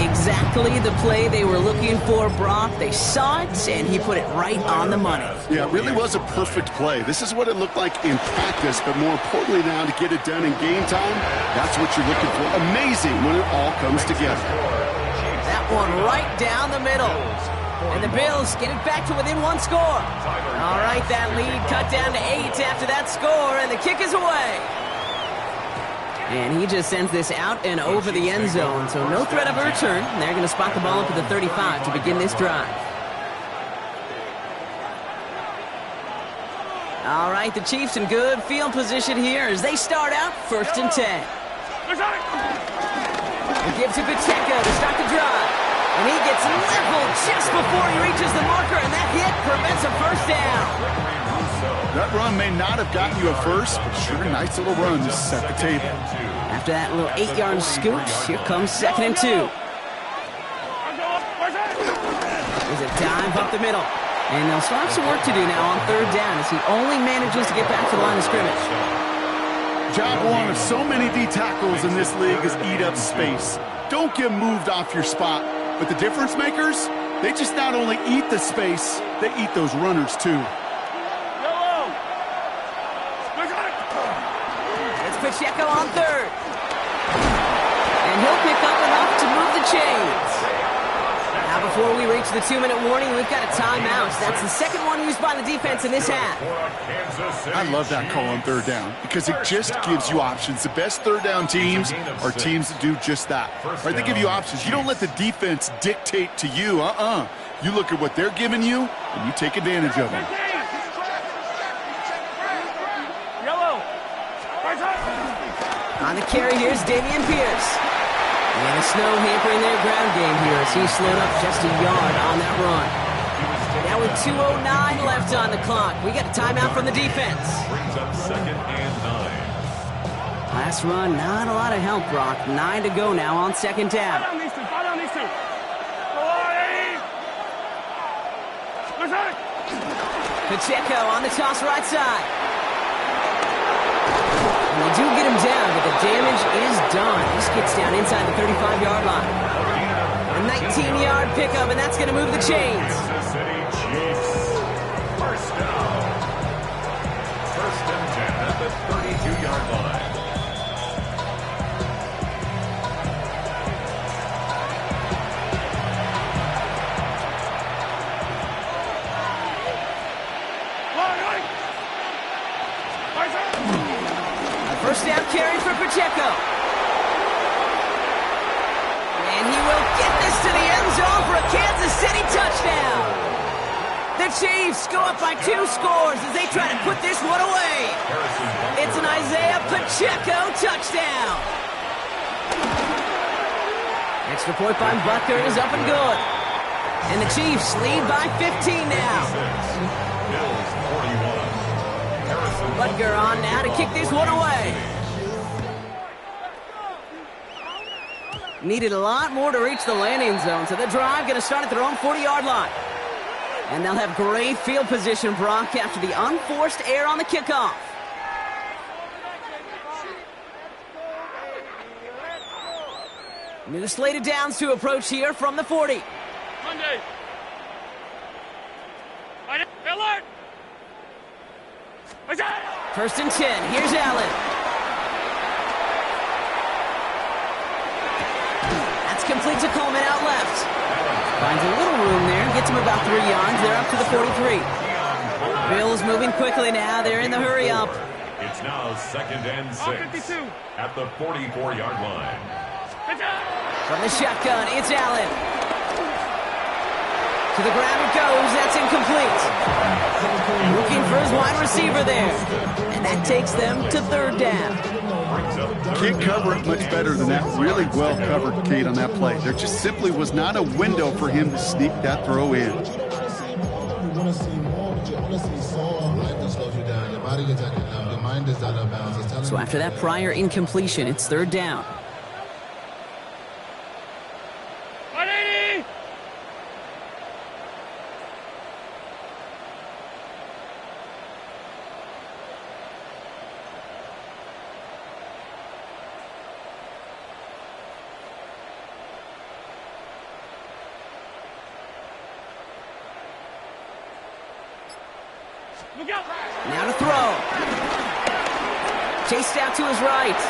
Exactly the play they were looking for, Brock. They saw it, and he put it right on the money. Yeah, it really was a perfect play. This is what it looked like in practice, but more importantly now to get it done in game time, that's what you're looking for. Amazing when it all comes together. That one right down the middle. And the Bills get it back to within 1 score. All right, that lead cut down to 8 after that score, and the kick is away. And he just sends this out and over the end zone, so no threat of a return. They're going to spot the ball up at the 35 to begin this drive. All right, the Chiefs in good field position here as they start out 1st and 10. He gives to Pacheco to start the drive. And he gets leveled just before he reaches the marker, and that hit prevents a first down. That run may not have gotten you a first, but sure, nice little run to set the table. After that little 8-yard scoot, here comes 2nd and 2. There's a dive up the middle. And they'll start some work to do now on 3rd down as he only manages to get back to the line of scrimmage. Job one of so many D tackles in this league is eat up space. Don't get moved off your spot. But the difference makers, They just not only eat the space, they eat those runners too. It's Pacheco on third. And he'll pick up enough to move the chains. Now before we reach the 2-minute warning, we've got a timeout. That's the second one used by the defense in this half. I love that call on third down because it just gives you options. The best third down teams are teams that do just that. Right? They give you options. You don't let the defense dictate to you. You look at what they're giving you, and you take advantage of it. On the carry, here's Dameon Pierce. And the snow hampering their ground game here as he slowed up just a yard on that run. Now with 2:09 left on the clock, we got a timeout from the defense. Brings up 2nd and 9. Last run, not a lot of help, Brock. 9 to go now on 2nd down. Pacheco on the toss right side. And they do get him down, but the damage is done. This gets down inside the 35-yard line. A 19-yard pickup, and that's going to move the chains. Kansas City Chiefs. First down. 1st and 10 at the 32-yard line. First down carry for Pacheco. And he will get this to the end zone for a Kansas City touchdown. The Chiefs go up by 2 scores as they try to put this one away. It's an Isaiah Pacheco touchdown. Extra point by Butker is up and good. And the Chiefs lead by 15 now. Bills 41. Butker on now to kick this one away. Needed a lot more to reach the landing zone, so the drive going to start at their own 40-yard line. And they'll have great field position, Brock, after the unforced error on the kickoff. New slated downs to approach here from the 40. Monday. Alert! 1st and 10. Here's Allen. That's complete to Coleman out left. Finds a little room there. Gets him about 3 yards. They're up to the 43. Bills moving quickly now. They're in the hurry up. It's now 2nd and 6 at the 44-yard line. From the shotgun, it's Allen. To the ground it goes. That's incomplete. Looking for his wide receiver there. And that takes them to 3rd down. Can't cover it much better than that. Really well covered, Kate, on that play. There just simply was not a window for him to sneak that throw in. So after that prior incompletion, it's 3rd down. Now to throw. Chased out to his right.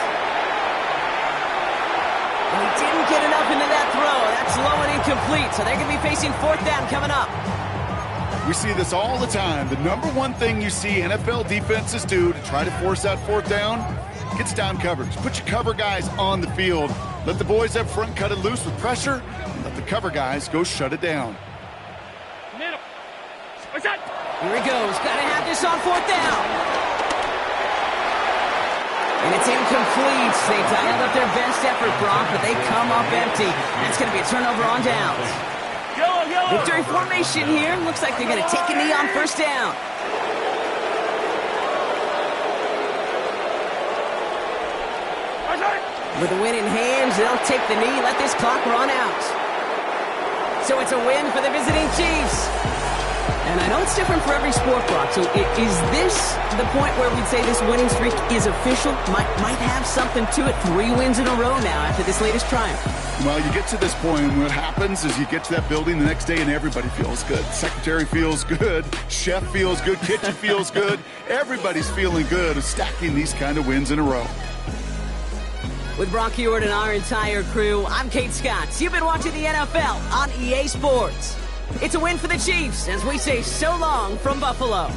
And he didn't get enough into that throw. That's low and incomplete. So they're going to be facing 4th down coming up. We see this all the time. The number one thing you see NFL defenses do to try to force that 4th down, gets down coverage. Put your cover guys on the field. Let the boys up front cut it loose with pressure. And let the cover guys go shut it down. Middle. What's that? Here he goes. Got to have this on 4th down. And it's incomplete. They dialed up their best effort, Brock, but they come up empty. That's going to be a turnover on downs. Victory formation here. Looks like they're going to take a knee on 1st down. With a win in hands, they'll take the knee, let this clock run out. So it's a win for the visiting Chiefs. And I know it's different for every sport, Brock. So is this the point where we'd say this winning streak is official? Might have something to it. 3 wins in a row now after this latest triumph. Well, you get to this point, and what happens is you get to that building the next day, and everybody feels good. Secretary feels good. Chef feels good. Kitchen feels good. Everybody's feeling good of stacking these kind of wins in a row. With Brock Hewitt and our entire crew, I'm Kate Scott. You've been watching the NFL on EA Sports. It's a win for the Chiefs as we say so long from Buffalo.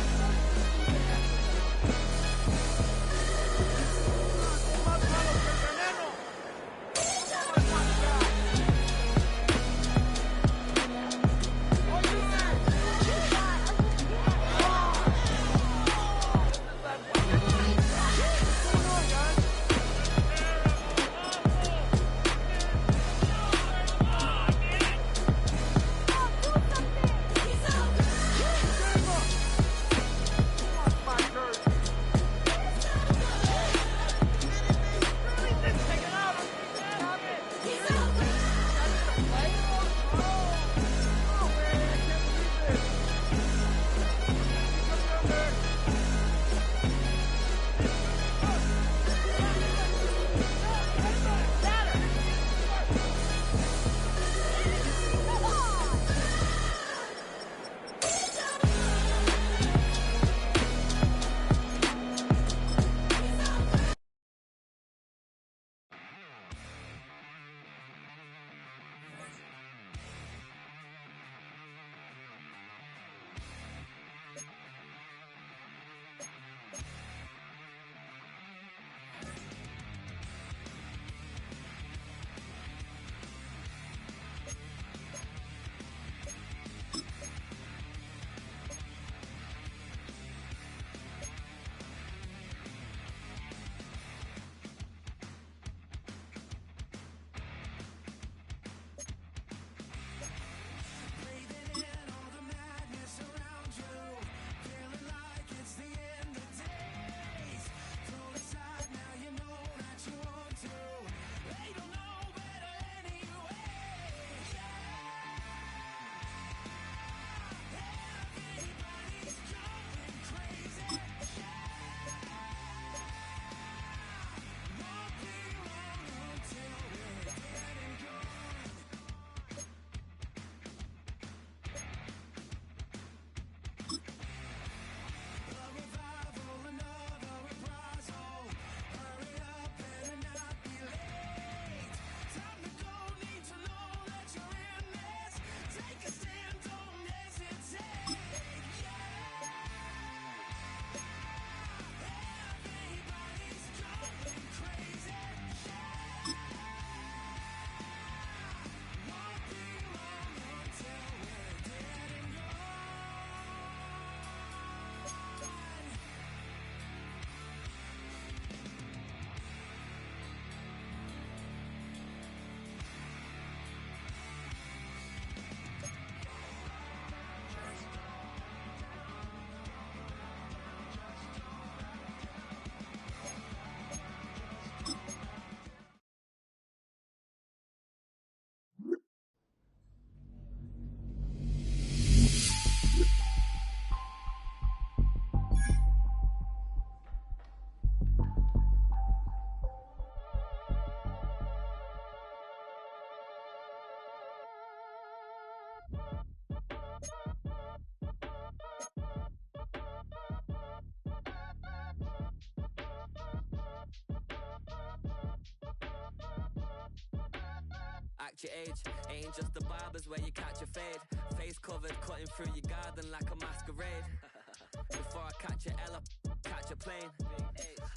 Act your age, ain't just the barbers where you catch a fade. Face covered, cutting through your garden like a masquerade. Before I catch your L up, catch a plane.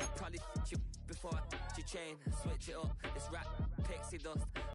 I probably you before I your chain. Switch it up, it's rap, pixie dust.